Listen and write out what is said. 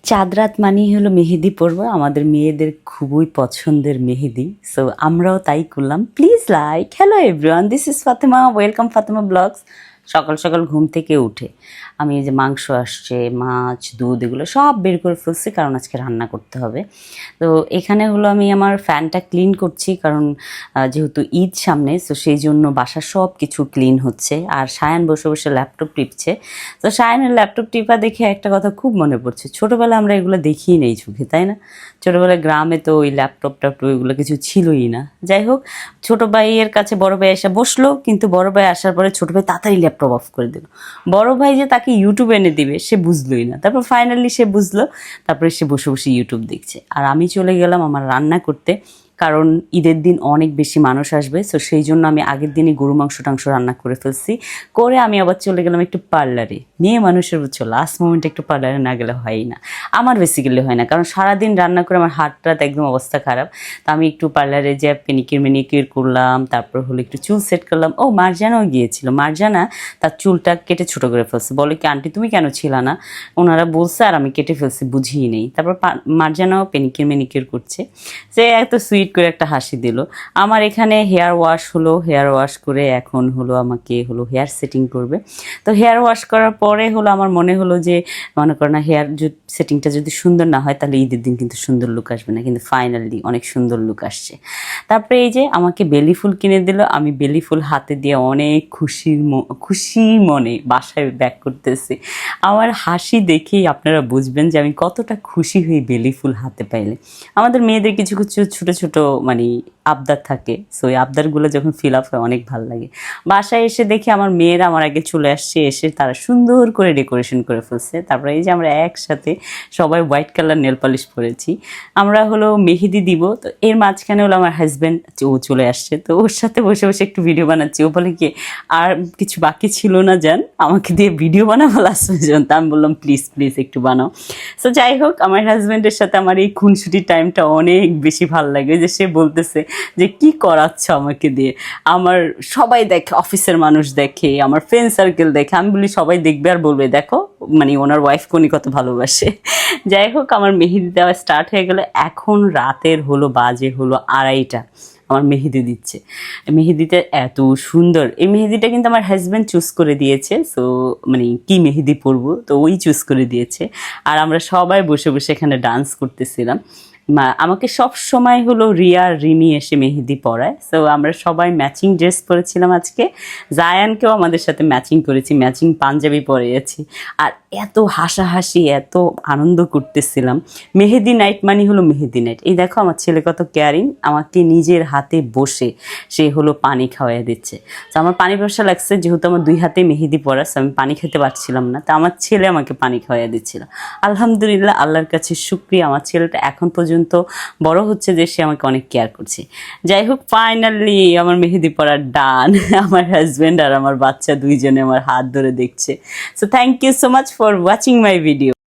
চাঁদ রাত মানেই হলো মেহেদি পরবো, আমাদের মেয়েদের খুবই পছন্দের মেহেদি। সো আমরাও তাই করলাম। Please like. Hello everyone, this is Fatema, welcome Fatema blogs. সকাল সকাল ঘুম থেকে উঠে আমি এই যে মাংস আসছে, মাছ, দুধ, এগুলো সব বের করে ফেলছি, কারণ আজকে রান্না করতে হবে। তো এখানে হলো আমি আমার ফ্যানটা ক্লিন করছি, কারণ যেহেতু ঈদ সামনে, তো সেই জন্য বাসার সব কিছু ক্লিন হচ্ছে। আর সায়ান বসে বসে ল্যাপটপ টিপছে। তো সায়ানের ল্যাপটপ টিপা দেখে একটা কথা খুব মনে পড়ছে, ছোটোবেলায় আমরা এগুলো দেখিই নেই চোখে, তাই না? ছোটোবেলায় গ্রামে তো ওই ল্যাপটপ ট্যাপটপ এগুলো কিছু ছিলই না। যাই হোক, ছোটো ভাইয়ের কাছে বড় ভাই এসে বসলো, কিন্তু বড় ভাই আসার পরে ছোটো ভাই তাড়াতাড়ি ল্যাপটপ অফ করে দিল। বড় ভাই যে তাকে ইউটিউব এনে দিবে সে বুঝলোই না। তারপর ফাইনালি সে বুঝলো, তারপরে সে বসে বসে ইউটিউব দেখছে। আর আমি চলে গেলাম আমার রান্না করতে, কারণ ঈদের দিন অনেক বেশি মানুষ আসবে। সো সেই জন্য আমি আগের দিনই গরু মাংস টাংস রান্না করে ফেলছি। করে আমি আবার চলে গেলাম একটু পার্লারে। মেয়ে মানুষের বুঝছো, লাস্ট মোমেন্টে একটু পার্লারে না গেলে হয়ই না। আমার বেসিক্যালি হয় না, কারণ সারাদিন রান্না করে আমার হাত টাত একদম অবস্থা খারাপ। তো আমি একটু পার্লারে যে মেনিকিউর করলাম, তারপর হলো একটু চুল সেট করলাম। ও মার্জানাও গিয়েছিল। মার্জানা তার চুলটা কেটে ছোটো করে ফেলছে। বলে কি, আন্টি তুমি কেন ছিল না? ওনারা বলছে আর আমি কেটে ফেলছি, বুঝিই নেই। তারপর মার্জানাও মেনিকিউর করছে। সে এত সুইট করে একটা হাসি দিল। আমার এখানে হেয়ার ওয়াশ হলো, হেয়ার ওয়াশ করে এখন হলো আমাকে হলো হেয়ার সেটিং করবে। তো হেয়ার ওয়াশ করার পরে হলো আমার মনে হলো যে, মনে করো না, হেয়ার সেটিংটা যদি সুন্দর না হয় তাহলে ঈদের দিন কিন্তু সুন্দর লুক আসবে না। কিন্তু ফাইনালি অনেক সুন্দর লুক আসছে। তারপরে এই যে আমাকে বেলি ফুল কিনে দিল। আমি বেলি ফুল হাতে দিয়ে অনেক খুশি মনে বাসায় ব্যাক করতেছি। আমার হাসি দেখেই আপনারা বুঝবেন যে আমি কতটা খুশি হই বেলি ফুল হাতে পাইলে। আমাদের মেয়েদের কিছু কিছু ছোটো ছোটো মানে আবদার থাকে। সো এই আবদারগুলো যখন ফিল আপ হয় অনেক ভালো লাগে। বাসায় এসে দেখি আমার মেয়েরা আমার আগে চলে আসছে, এসে তারা সুন্দর করে ডেকোরেশন করে ফেলছে। তারপরে এই যে আমরা একসাথে সবাই হোয়াইট কালার নেল পালিশ পরেছি। আমরা হলো মেহেদি দিব। তো এর মাঝখানে হলো আমার হাজব্যান্ড, ও চলে আসছে। তো ওর সাথে বসে বসে একটু ভিডিও বানাচ্ছি। ও বলে কি, আর কিছু বাকি ছিল না জান, আমাকে দিয়ে ভিডিও বানাবো লাস্ট পর্যন্ত। আমি বললাম প্লিজ প্লিজ একটু বানাও। সো যাই হোক, আমার হাজব্যান্ডের সাথে আমার এই খুনসুটি টাইমটা অনেক বেশি ভালো লাগে। যে সে বলতেছে যে কি করাচ্ছ আমাকে দিয়ে। আমার সবাই দেখে, অফিসের মানুষ দেখে, আমার ফ্রেন্ড সার্কেল দেখে। আমি বলি সবাই দেখবে আর বলবে দেখো মানে ওনার ওয়াইফ কোনি কত ভালোবাসে। যাই হোক, আমার মেহেদি দেওয়া স্টার্ট হয়ে গেলে। এখন রাতের হলো বাজে হলো 2:30। আমার মেহেদি দিচ্ছে। মেহেদিটা এত সুন্দর। এই মেহেদিটা কিন্তু আমার হাজব্যান্ড চুজ করে দিয়েছে। সো মানে কি মেহেদি পরবো, তো ওই চুজ করে দিয়েছে। আর আমরা সবাই বসে বসে এখানে ডান্স করতেছিলাম। আমাকে সব সময় হলো রিমি এসে মেহেদি পরায়। সো আমরা সবাই ম্যাচিং ড্রেস পরেছিলাম আজকে। জায়ানকেও আমাদের সাথে ম্যাচিং করেছি, ম্যাচিং পাঞ্জাবি পরেছি। আর এত হাসাহাসি, এত আনন্দ করতেছিলাম। মেহেদি নাইট মানে হলো মেহেদি নাইট। এই দেখো আমার ছেলে কত কেয়ারিং, আমাকে নিজের হাতে বসে সে হলো পানি খাওয়াই দিচ্ছে। তো আমার পানি পিপাসা লাগছে, যেহেতু আমার 2 হাতে মেহেদি পরা, আমি পানি খেতে পারছিলাম না। তো আমার ছেলে আমাকে পানি খাওয়াই দিচ্ছিল। আলহামদুলিল্লাহ, আল্লাহর কাছে শুকরিয়া, আমার ছেলেটা এখন পর্যন্ত বড় হচ্ছে যে সে আমাকে অনেক কেয়ার করছে। যাই হোক, ফাইনালি আমার মেহেদি পরা ডান। আমার হাজব্যান্ড আর আমার বাচ্চা দুইজনে আমার হাত ধরে দেখছে। So thank you so much for watching my video.